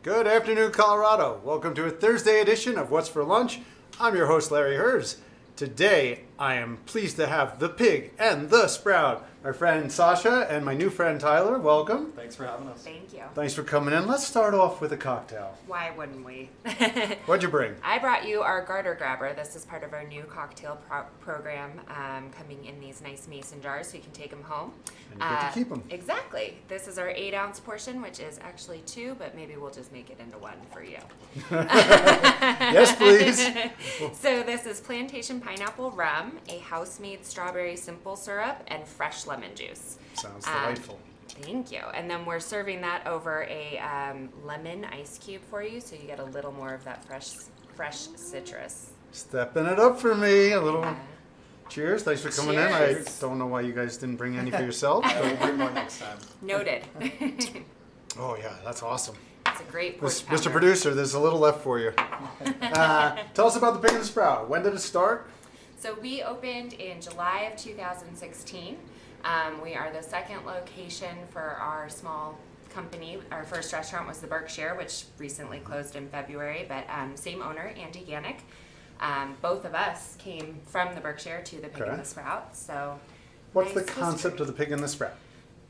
Good afternoon, Colorado. Welcome to a Thursday edition of What's for Lunch. I'm your host, Larry Hers. Today, I am pleased to have the pig and the sprout. My friend Sasha and my new friend Tyler, welcome. Thanks for having us. Thank you. Thanks for coming in. Let's start off with a cocktail. Why wouldn't we? What'd you bring? I brought you our Garter Grabber. This is part of our new cocktail program, coming in these nice mason jars so you can take them home. And you get to keep them. Exactly. This is our 8-ounce portion, which is actually 2, but maybe we'll just make it into 1 for you. Yes, please. So this is plantation pineapple rum, a house-made strawberry simple syrup, and fresh lemon juice. Sounds delightful. Thank you. And then we're serving that over a lemon ice cube for you, so you get a little more of that fresh citrus. Stepping it up for me a little. Cheers. Thanks for coming in. I Cheers. don't know why you guys didn't bring any for yourself. We'll bring more next time. Noted. Oh, yeah, that's awesome. It's a great porch Mr. pounder. Producer, there's a little left for you. Tell us about the Pig and the Sprout. When did it start? So we opened in July of 2016. We are the second location for our small company. Our first restaurant was the Berkshire, which recently closed in February, but same owner, Andy Gannick. Both of us came from the Berkshire to the Pig Okay. and the Sprout. So What's the nice concept history. of the Pig and the Sprout?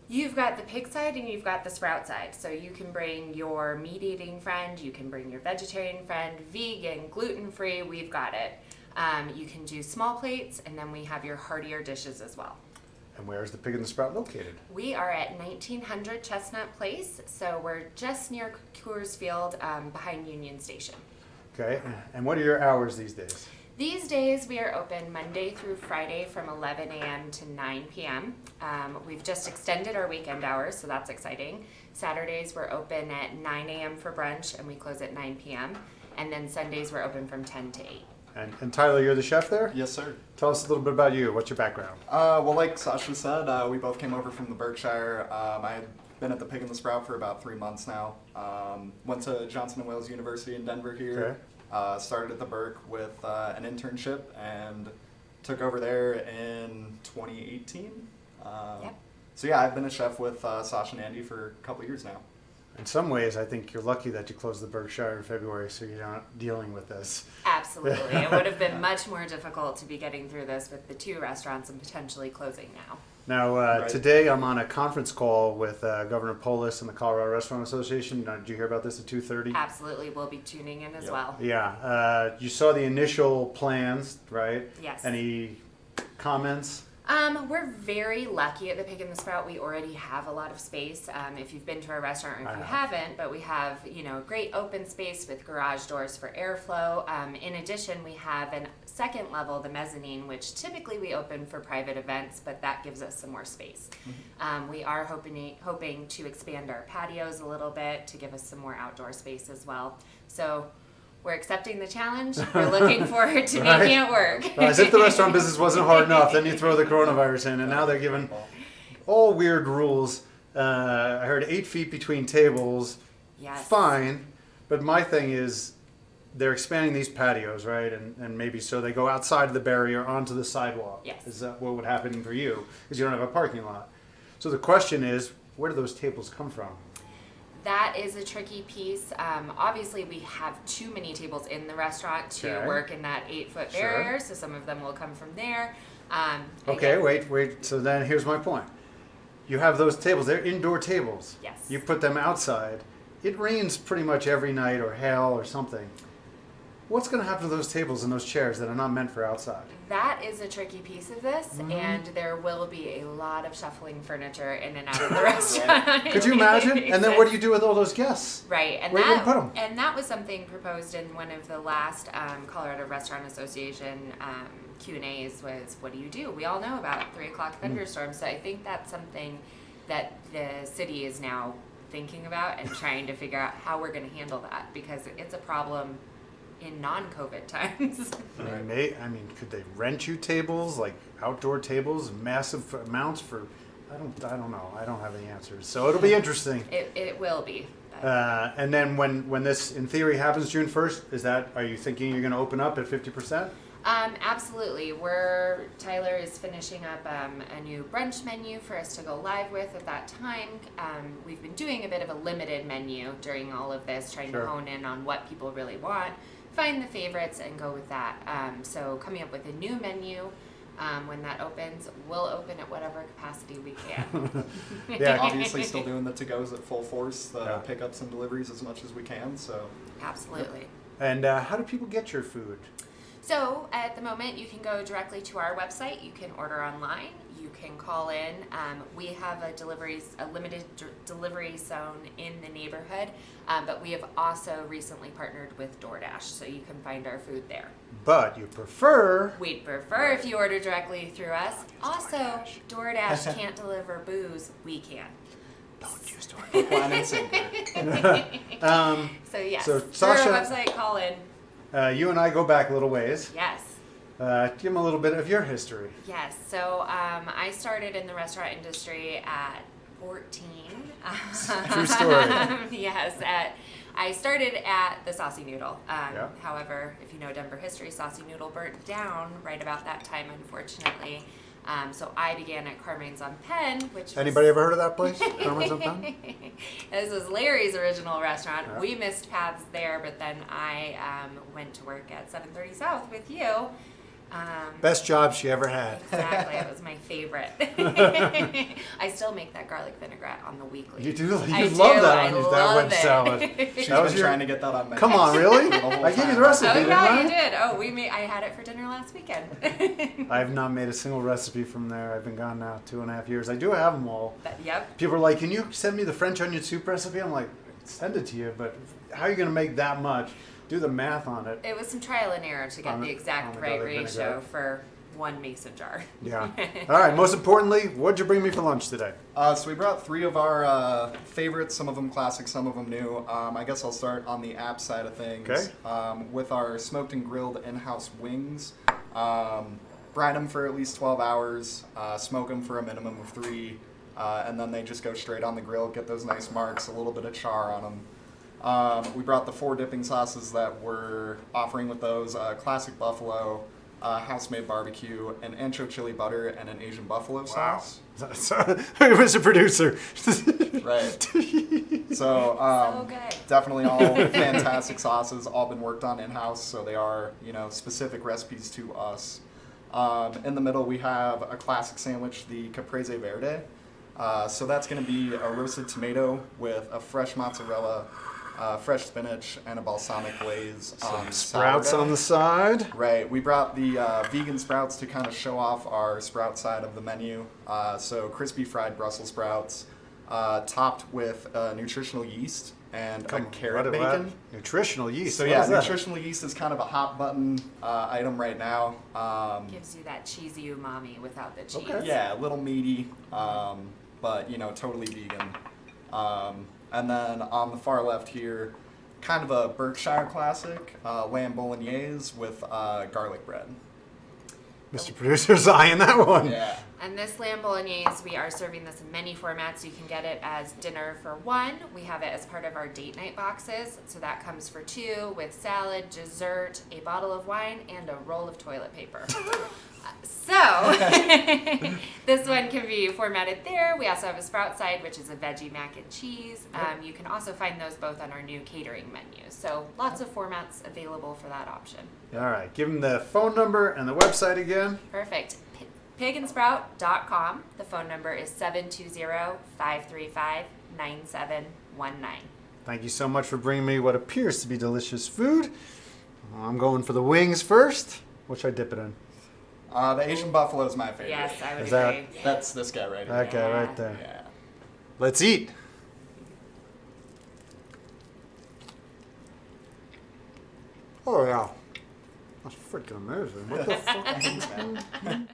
You've got the pig side and you've got the sprout side. So you can bring your meat-eating friend, you can bring your vegetarian friend, vegan, gluten-free, we've got it. You can do small plates, and then we have your heartier dishes as well. And where is the Pig and the Sprout located? We are at 1900 Chestnut Place, so we're just near Coors Field, behind Union Station. Okay, and what are your hours these days? These days we are open Monday through Friday from 11 a.m. to 9 p.m. We've just extended our weekend hours, so that's exciting. Saturdays we're open at 9 a.m. for brunch, and we close at 9 p.m. And then Sundays we're open from 10 to 8. And Tyler, you're the chef there? Yes, sir. Tell us a little bit about you. What's your background? Well, like Sasha said, we both came over from the Berkshire. I had been at the Pig and the Sprout for about 3 months now. Went to Johnson & Wales University in Denver here. Okay. Started at the Berk with an internship and took over there in 2018. Yep. So yeah, I've been a chef with Sasha and Andy for a couple years now. In some ways, I think you're lucky that you closed the Berkshire in February, so you're not dealing with this. Absolutely. It would have been much more difficult to be getting through this with the 2 restaurants and potentially closing now. Now, Right. today I'm on a conference call with Governor Polis and the Colorado Restaurant Association. Did you hear about this at 2:30? Absolutely. We'll be tuning in as Yep. well. Yeah. You saw the initial plans, right? Yes. Any comments? We're very lucky at the Pig and the Sprout. We already have a lot of space. If you've been to our restaurant, or if I you have. haven't, but we have, great open space with garage doors for airflow. In addition, we have a second level, the mezzanine, which typically we open for private events, but that gives us some more space. We are hoping to expand our patios a little bit to give us some more outdoor space as well. So we're accepting the challenge. We're looking forward to Right. making it work. As if the restaurant business wasn't hard enough, then you throw the coronavirus in, and now they're giving all weird rules. I heard 8 feet between tables. Yes. Fine, but my thing is they're expanding these patios, right? And maybe so they go outside of the barrier onto the sidewalk. Yes. Is that what would happen for you? Because you don't have a parking lot. So the question is, where do those tables come from? That is a tricky piece. Obviously, we have too many tables in the restaurant to Okay. work in that 8-foot Sure. barrier, so some of them will come from there. Okay, again, wait. So then here's my point. You have those tables. They're indoor tables. Yes. You put them outside. It rains pretty much every night or hail or something. What's going to happen to those tables and those chairs that are not meant for outside? That is a tricky piece of this, Mm-hmm. and there will be a lot of shuffling furniture in and out of the restaurant. Could you imagine? And then what do you do with all those guests? Right, and Where are you gonna put 'em? and that was something proposed in one of the last Colorado Restaurant Association Q&As was, what do you do? We all know about 3 o'clock thunderstorms, so I think that's something that the city is now thinking about and trying to figure out how we're going to handle that, because it's a problem in non-COVID times. I mean, could they rent you tables, like outdoor tables, massive amounts for? I don't know. I don't have any answers. So it'll be interesting. It will be. But And then when this in theory happens June 1st, are you thinking you're going to open up at 50%? Absolutely. Tyler is finishing up a new brunch menu for us to go live with at that time. We've been doing a bit of a limited menu during all of this, trying Sure. to hone in on what people really want, find the favorites, and go with that. So coming up with a new menu. When that opens, we'll open at whatever capacity we can. Yeah. Obviously, still doing the to-goes at full force, the Yeah. pickups and deliveries as much as we can. So Absolutely. And how do people get your food? So at the moment, you can go directly to our website. You can order online. You can call in. We have a limited delivery zone in the neighborhood, but we have also recently partnered with DoorDash, so you can find our food there. But you prefer... We'd prefer if you order directly through us. Also, DoorDash can't deliver booze. We can. Don't use hook, line, and sinker. So yes, So, through Sasha- our website, call in. You and I go back a little ways. Yes. Give them a little bit of your history. Yes, so I started in the restaurant industry at 14. True story. Yes, I started at the Saucy Noodle. Yeah. However, if you know Denver history, Saucy Noodle burnt down right about that time, unfortunately. So I began at Carmine's on Penn, which Anybody ever heard of that place? Carmen's on Penn? This was Larry's original restaurant. Yeah. We missed paths there, but then I went to work at 730 South with you. Best job she ever had. Exactly, it was my favorite. I still make that garlic vinaigrette on the weekly. You do? I You do, love that I on that love wedge it. salad. She's That was been your- trying to get that on menu. Come on, really? The whole I gave you time. the recipe, Oh didn't yeah, I? you did. Oh, I had it for dinner last weekend. I have not made a single recipe from there. I've been gone now 2.5 years. I do have them all. Yep. People are like, can you send me the French onion soup recipe? I'm like, send it to you, but how are you going to make that much? Do the math on it. It was some trial and error to get On the the exact right garlic ratio vinaigrette. for one mason jar. Yeah. All right, most importantly, what'd you bring me for lunch today? So we brought 3 of our favorites, some of them classic, some of them new. I guess I'll start on the app side of things. Okay. With our smoked and grilled in-house wings. Brine them for at least 12 hours, smoke them for a minimum of 3, and then they just go straight on the grill, get those nice marks, a little bit of char on them. We brought the 4 dipping sauces that we're offering with those, classic buffalo, house-made barbecue, an ancho chili butter, and an Asian buffalo sauce. Mr. Producer. Right. So, So good. definitely all fantastic sauces, all been worked on in-house, so they are, specific recipes to us. In the middle, we have a classic sandwich, the caprese verde. So that's going to be a roasted tomato with a fresh mozzarella, fresh spinach, and a balsamic glaze on Sprouts sourdough. on the side. Right, we brought the vegan sprouts to kind of show off our sprout side of the menu. So crispy fried Brussels sprouts, topped with nutritional yeast and a carrot bacon. Nutritional yeast. So What yeah, is that? nutritional yeast is kind of a hot button item right now. Gives you that cheesy umami without the cheese. Okay. Yeah, a little meaty, but totally vegan. And then on the far left here, kind of a Berkshire classic, lamb bolognese with garlic bread. Mr. Producer's eyeing that one. Yeah. And this lamb bolognese, we are serving this in many formats. You can get it as dinner for 1. We have it as part of our date night boxes. So that comes for 2 with salad, dessert, a bottle of wine, and a roll of toilet paper. So this one can be formatted there. We also have a sprout side, which is a veggie mac and cheese. You can also find those both on our new catering menu. So lots of formats available for that option. All right, give him the phone number and the website again. Perfect. Pigandsprout.com. The phone number is 720-535-9719. Thank you so much for bringing me what appears to be delicious food. I'm going for the wings first. What should I dip it in? The Asian buffalo is my favorite. Yes, I would Is that- agree. That's this guy right here. That guy Yeah. right there. Yeah. Let's eat. Oh yeah. That's freaking amazing. What the fuck? Thanks, man.